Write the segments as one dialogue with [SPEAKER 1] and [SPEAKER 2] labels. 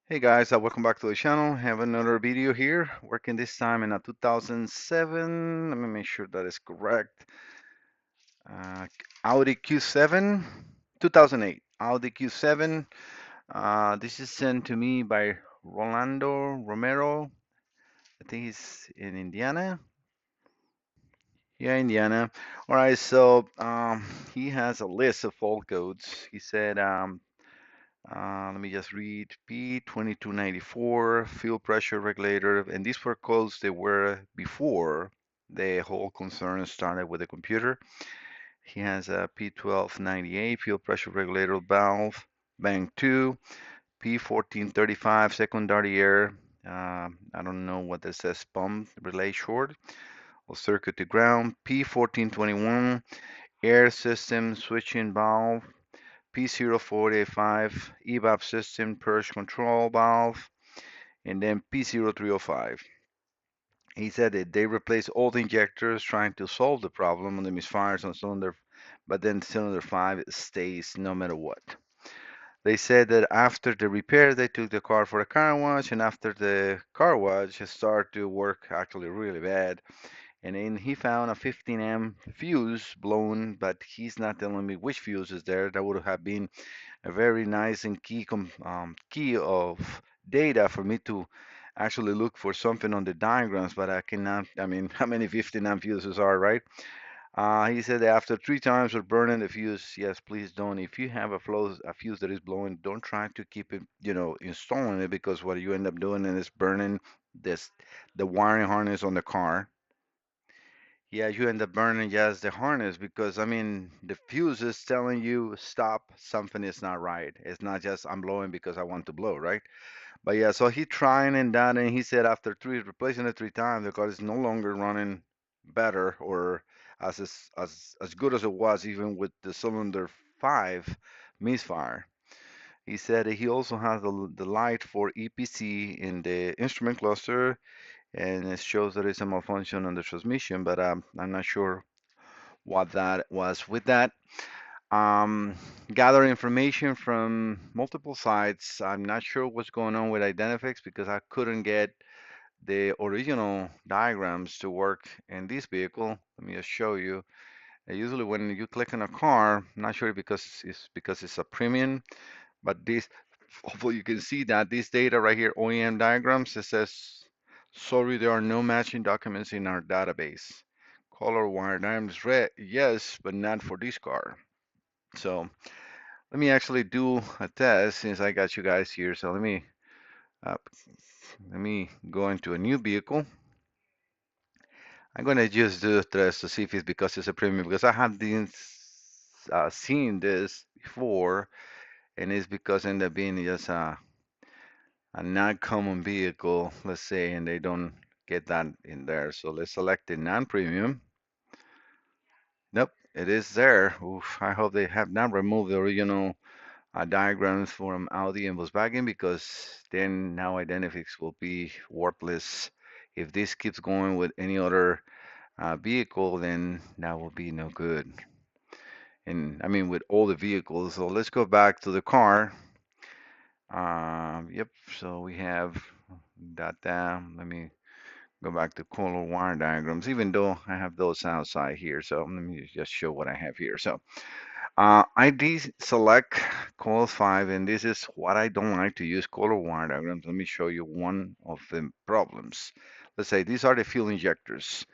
[SPEAKER 1] Hey guys, welcome back to the channel. Have another video here. Working this time in a 2007. Let me make sure that is correct. Uh, Audi Q7, 2008. Audi Q7. This is sent to me by Rolando Romero. I think he's in Indiana. Yeah, Indiana. All right, so he has a list of fault codes. He said let me just read P2294 fuel pressure regulator, and these were codes that were before the whole concern started with the computer. He has a P1298 fuel pressure regulator valve, bank 2, P1435 secondary air. I don't know what this says, pump relay short or circuit to ground. P1421 air system switching valve. P0485 evap system purge control valve, and then P0305. He said that they replaced all the injectors trying to solve the problem on the misfires on cylinder, but then cylinder 5 stays no matter what. They said that after the repair, they took the car for a car wash, and after the car wash, it started to work actually really bad. And then he found a 15 amp fuse blown, but he's not telling me which fuse is there. That would have been a very nice and key of data for me to actually look for something on the diagrams, but I cannot. I mean, how many 15 amp fuses are, right? He said that after 3 times of burning the fuse, yes, please don't. If you have a fuse that is blowing, don't try to keep it, installing it, because what you end up doing is burning this the wiring harness on the car. Yeah, you end up burning, yes, the harness, because I mean the fuse is telling you stop, something is not right. It's not just I'm blowing because I want to blow, right? But yeah, so he trying and that, and he said after replacing it 3 times, the car is no longer running better or as good as it was even with the cylinder 5 misfire. He said that he also has the light for EPC in the instrument cluster, and it shows that it's a malfunction on the transmission, but I'm not sure what that was with that. Um, Gather information from multiple sites. I'm not sure what's going on with Identifix because I couldn't get the original diagrams to work in this vehicle. Let me just show you. Usually when you click on a car, I'm not sure because it's a premium, but this, hopefully you can see that this data right here, OEM diagrams, it says, sorry, there are no matching documents in our database. Color wire diagrams red, yes, but not for this car. So let me actually do a test since I got you guys here. So uh, let me go into a new vehicle. I'm gonna just do a test to see if it's because it's a premium, because I have been seen this before, and it's because end up being just a non-common vehicle, let's say, and they don't get that in there. So let's select the non-premium. Nope, it is there. Oof, I hope they have not removed the original diagrams from Audi and Volkswagen, because then now Identifix will be worthless. If this keeps going with any other vehicle, then that will be no good. And I mean, with all the vehicles. So let's go back to the car. Yep, so we have that down. Let me go back to color wire diagrams, even though I have those outside here. So let me just show what I have here. So I deselect coil 5, and this is what I don't like to use color wire diagrams. Let me show you one of the problems. Let's say these are the fuel injectors.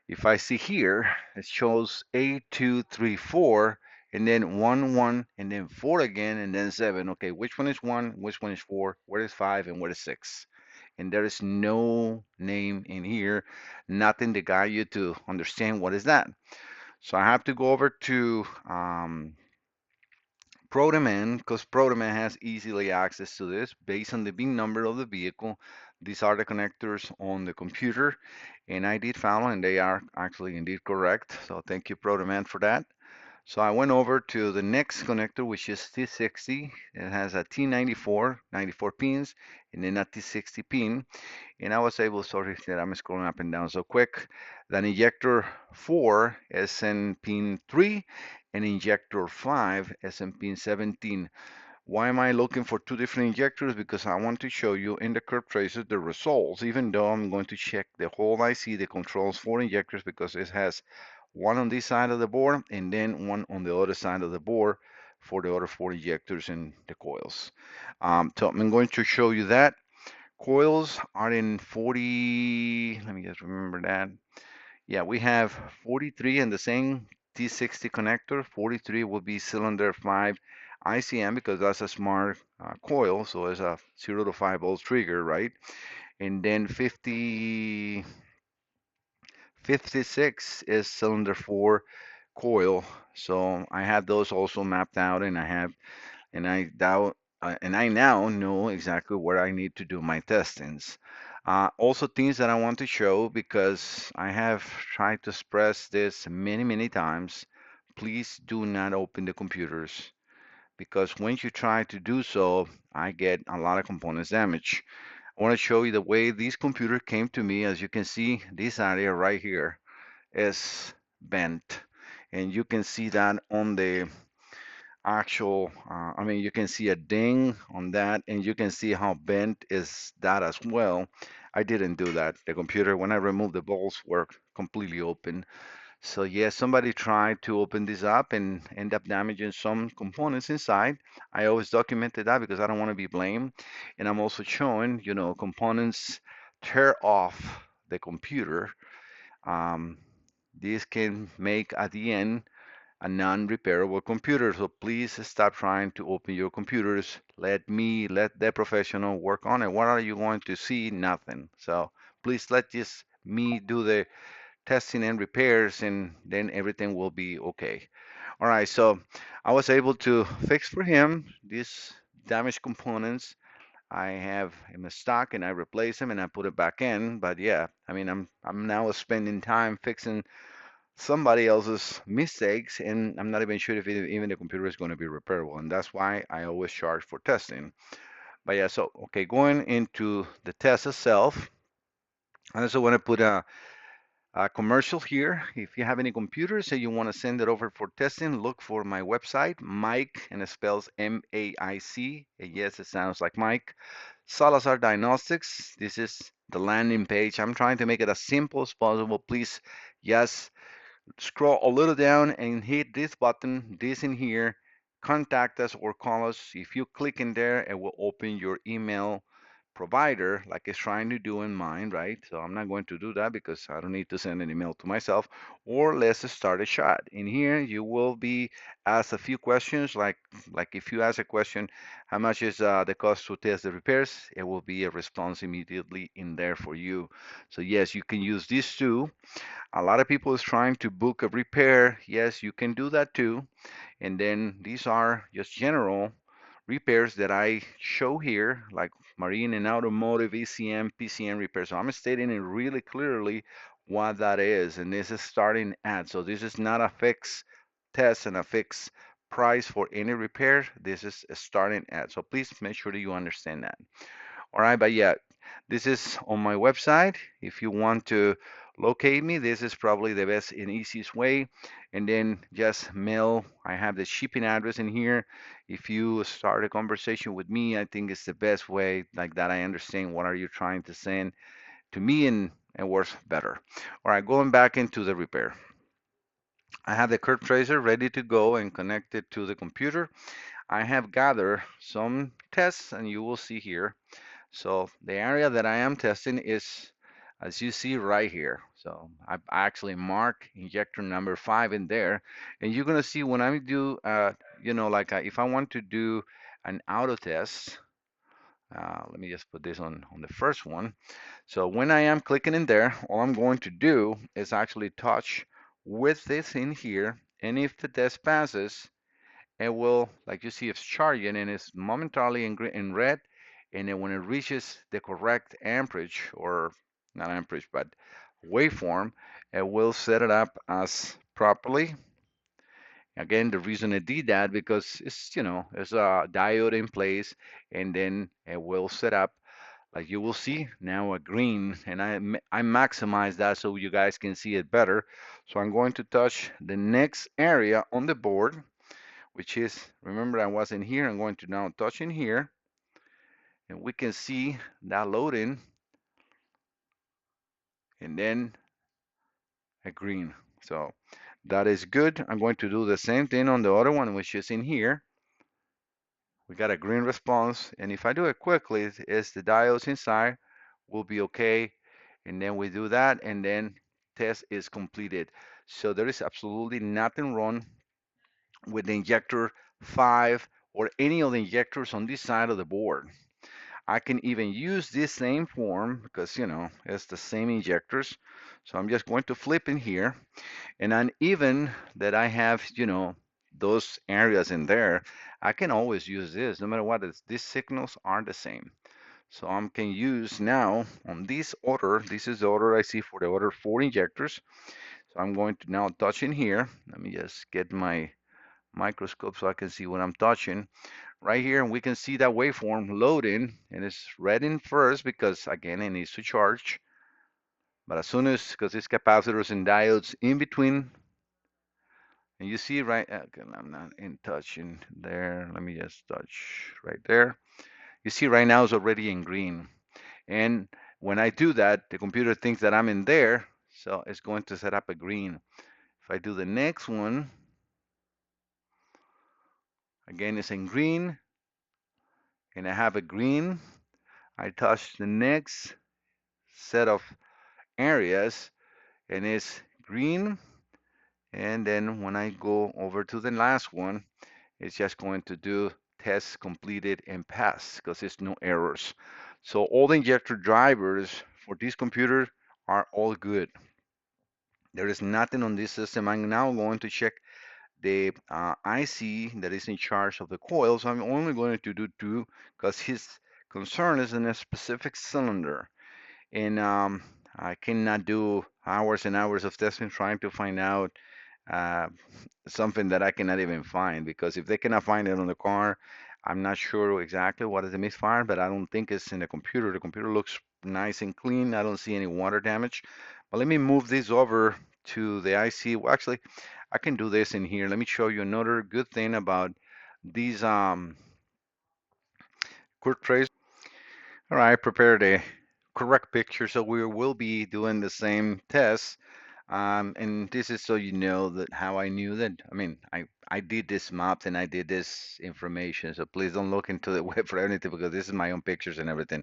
[SPEAKER 1] If I see here, it shows A234, and then 1, 1, and then 4 again, and then 7. Okay, which one is 1, which one is 4, where is 5, and where is 6? And there is no name in here, nothing to guide you to understand what is that. So I have to go over to Protoman, because Protoman has easily access to this based on the VIN number of the vehicle. These are the connectors on the computer, and I did follow, and they are actually indeed correct. So thank you, Protoman, for that. So I went over to the next connector, which is T60. It has a T94, 94 pins, and then a T60 pin. And I was able, sorry that I'm scrolling up and down so quick, that injector 4 is in pin 3, and injector 5 is in pin 17. Why am I looking for two different injectors? Because I want to show you in the curve tracer the results, even though I'm going to check the whole IC, the controls for injectors, because it has one on this side of the board and then one on the other side of the board for the other four injectors and the coils. So I'm going to show you that. Coils are in 40, let me just remember that. Yeah, we have 43 in the same T60 connector. 43 will be cylinder 5 ICM because that's a smart coil, so it's a 0 to 5 volt trigger, right? And then 56 is cylinder 4 coil. So I have those also mapped out, and I now know exactly where I need to do my testings. Also, things that I want to show because I have tried to express this many times. Please do not open the computers because when you try to do so, I get a lot of components damage. I want to show you the way this computer came to me. As you can see, this area right here is bent, and you can see that on the actual, I mean, you can see a ding on that, and you can see how bent is that as well. I didn't do that. The computer, when I removed the bolts, were completely open. So yes, somebody tried to open this up and end up damaging some components inside. I always documented that because I don't want to be blamed. And I'm also showing, components tear off the computer. Um, this can make at the end a non-repairable computer. So please stop trying to open your computers. Let the professional work on it. What are you going to see? Nothing. So please let just me do the testing and repairs, and then everything will be okay. All right, so I was able to fix for him these damaged components. I have in stock, and I replace them and I put it back in. But yeah, I mean, I'm now spending time fixing somebody else's mistakes, and I'm not even sure if even the computer is going to be repairable. And that's why I always charge for testing. But yeah, so okay, going into the test itself, I also want to put a commercial here. If you have any computers and you want to send it over for testing, look for my website, Mike, and it spells MAIC. And yes, it sounds like Mike. Salazar Diagnostics. This is the landing page. I'm trying to make it as simple as possible. Please, yes, scroll a little down and hit this button, this in here, contact us or call us. If you click in there, it will open your email provider like it's trying to do in mine, right? So I'm not going to do that because I don't need to send an email to myself. Or let's start a chat. In here, you will be asked a few questions, like if you ask a question, how much is the cost to test the repairs? It will be a response immediately in there for you. So yes, you can use these two. A lot of people is trying to book a repair. Yes, you can do that too. And then these are just general repairs that I show here, like marine and automotive ECM, PCM repairs. So I'm stating it really clearly what that is. And this is starting at. So this is not a fixed test and a fixed price for any repair. This is a starting at. So please make sure that you understand that. All right, but yeah, this is on my website. If you want to locate me, this is probably the best and easiest way. And then just mail. I have the shipping address in here. If you start a conversation with me, I think it's the best way. Like that, I understand what are you trying to send to me, and it works better. All right, going back into the repair. I have the curve tracer ready to go and connected to the computer. I have gathered some tests, and you will see here. So the area that I am testing is, as you see right here. So I actually mark injector number 5 in there, and you're gonna see when I do, if I want to do an auto test, let me just put this on the first one. So when I am clicking in there, all I'm going to do is actually touch with this in here, and if the test passes, it will, like you see, it's charging and it's momentarily in red. And then when it reaches the correct amperage, or not amperage, but waveform, it will set it up as properly. Again, the reason it did that because it's a diode in place, and then it will set up like you will see now a green, and I maximize that so you guys can see it better. So I'm going to touch the next area on the board, which is, remember I was in here, I'm going to now touch in here, and we can see that loading, and then a green. So that is good. I'm going to do the same thing on the other one, which is in here. We got a green response, and if I do it quickly, it's the diodes inside will be okay, and then we do that, and then test is completed. So there is absolutely nothing wrong with the injector 5 or any of the injectors on this side of the board. I can even use this same form because, it's the same injectors. So I'm just going to flip in here, and then even that I have, those areas in there, I can always use this no matter what. These signals are the same. So I can use now on this order, this is the order I see for the other 4 injectors. So I'm going to now touch in here. Let me just get my microscope so I can see what I'm touching. Right here, and we can see that waveform loading, and it's red in first because again it needs to charge. But as soon as, because it's capacitors and diodes in between, and you see right, okay, I'm not in touching there. Let me just touch right there. You see right now it's already in green. And when I do that, the computer thinks that I'm in there, so it's going to set up a green. If I do the next one, again it's in green, and I have a green. I touch the next set of areas, and it's green. And then when I go over to the last one, it's just going to do test completed and pass because there's no errors. So all the injector drivers for this computer are all good. There is nothing on this system. I'm now going to check the IC that is in charge of the coil. So I'm only going to do 2 because his concern is in a specific cylinder. And I cannot do hours and hours of testing trying to find out uh, something that I cannot even find, because if they cannot find it on the car, I'm not sure exactly what is the misfire, but I don't think it's in the computer. The computer looks nice and clean. I don't see any water damage. But let me move this over to the IC. Well, actually, I can do this in here. Let me show you another good thing about these quick trace. All right, prepare the correct picture. So we will be doing the same test. And this is so you know that how I knew that. I mean, I did this maps and I did this information. So please don't look into the web for anything because this is my own pictures and everything.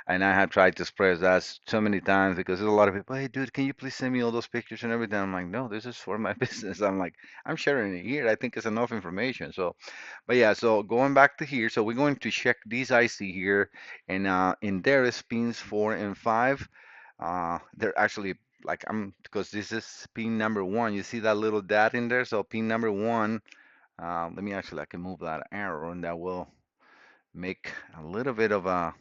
[SPEAKER 1] And I have tried to express that so many times because there's a lot of people, hey, dude, can you please send me all those pictures and everything? I'm like, no, this is for my business. I'm like, I'm sharing it here. I think it's enough information. So, but yeah, so going back to here, so we're going to check these IC here, and in there is pins 4 and 5. They're actually like I'm because this is pin number 1. You see that little dot in there? So pin number 1. Let me actually, I can move that arrow, and that will make a little bit of a,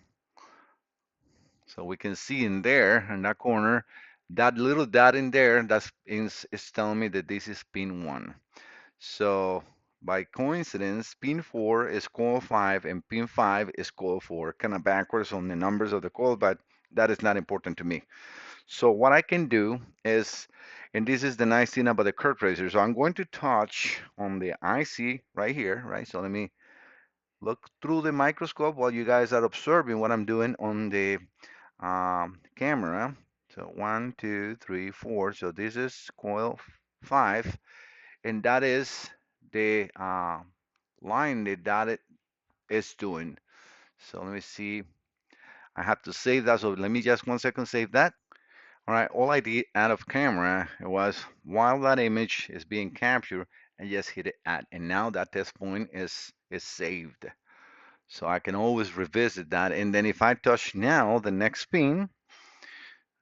[SPEAKER 1] so we can see in there in that corner, that little dot in there, is telling me that this is pin 1. So by coincidence, pin 4 is coil 5 and pin 5 is coil 4. Kind of backwards on the numbers of the coil, but that is not important to me. So what I can do is, and this is the nice thing about the curve tracer. So I'm going to touch on the IC right here, right? So let me look through the microscope while you guys are observing what I'm doing on the camera. So 1, 2, 3, 4. So this is coil 5, and that is the line that it is doing. So let me see. I have to save that. So let me just 1 second save that. All right, all I did out of camera was while that image is being captured, I just hit it add, and now that test point is saved. So I can always revisit that. And then if I touch now the next pin,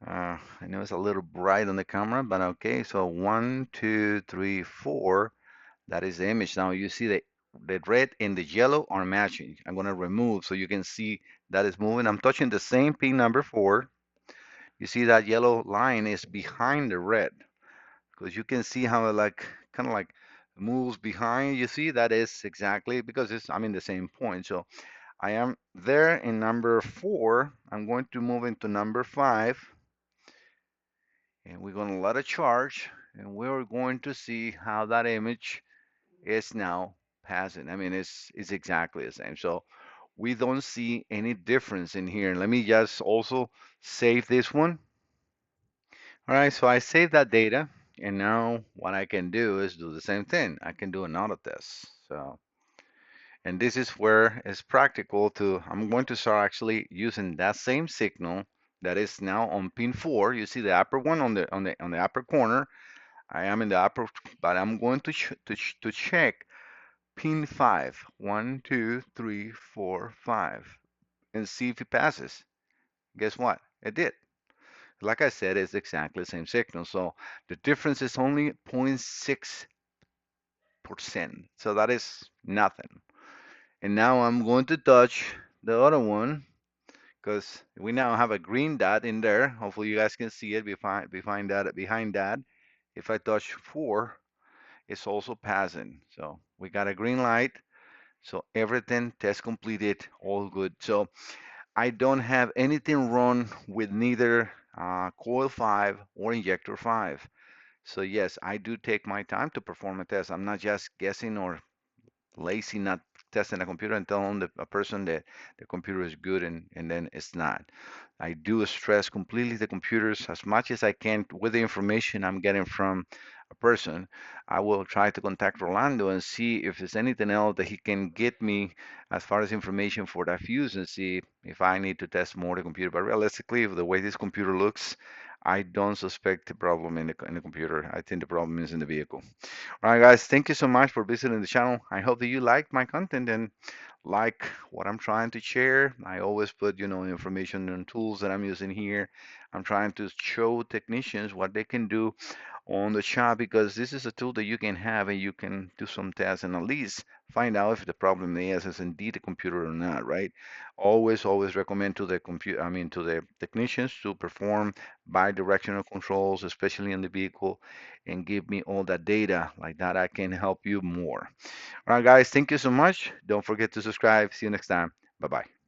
[SPEAKER 1] I know it's a little bright on the camera, but okay. So 1, 2, 3, 4. That is the image. Now you see the red and the yellow are matching. I'm gonna remove so you can see that is moving. I'm touching the same pin number 4. You see that yellow line is behind the red because you can see how it like kind of like moves behind. You see that is exactly because I'm in the same point. So I am there in number 4. I'm going to move into number 5, and we're going to let it charge, and we're going to see how that image is now passing. I mean, it's exactly the same. So we don't see any difference in here. Let me just also save this one. All right, so I saved that data, and now what I can do is do the same thing. I can do another test. So, and this is where it's practical to, I'm going to start actually using that same signal that is now on pin 4. You see the upper one on the upper corner. I am in the upper, but I'm going to check pin 5. 1, 2, 3, 4, 5, and see if it passes. Guess what? It did. Like I said, it's exactly the same signal. So the difference is only 0.6%. So that is nothing. And now I'm going to touch the other one because we now have a green dot in there. Hopefully you guys can see it behind that. If I touch 4, it's also passing. So we got a green light. So everything test completed, all good. So I don't have anything wrong with neither coil 5 or injector 5. So yes, I do take my time to perform a test. I'm not just guessing or lazy not testing a computer and telling a person that the computer is good and then it's not. I do stress completely the computers as much as I can with the information I'm getting from a person. I will try to contact Rolando and see if there's anything else that he can get me as far as information for that fuse and see if I need to test more the computer. But realistically, the way this computer looks, I don't suspect the problem in the computer. I think the problem is in the vehicle. All right, guys, thank you so much for visiting the channel. I hope that you liked my content and like what I'm trying to share. I always put, information and tools that I'm using here. I'm trying to show technicians what they can do on the shop because this is a tool that you can have and you can do some tests and at least find out if the problem is indeed a computer or not, right? Always recommend to the to the technicians to perform bi-directional controls, especially in the vehicle, and give me all that data. Like that, I can help you more. All right, guys, thank you so much. Don't forget to subscribe. See you next time. Bye bye.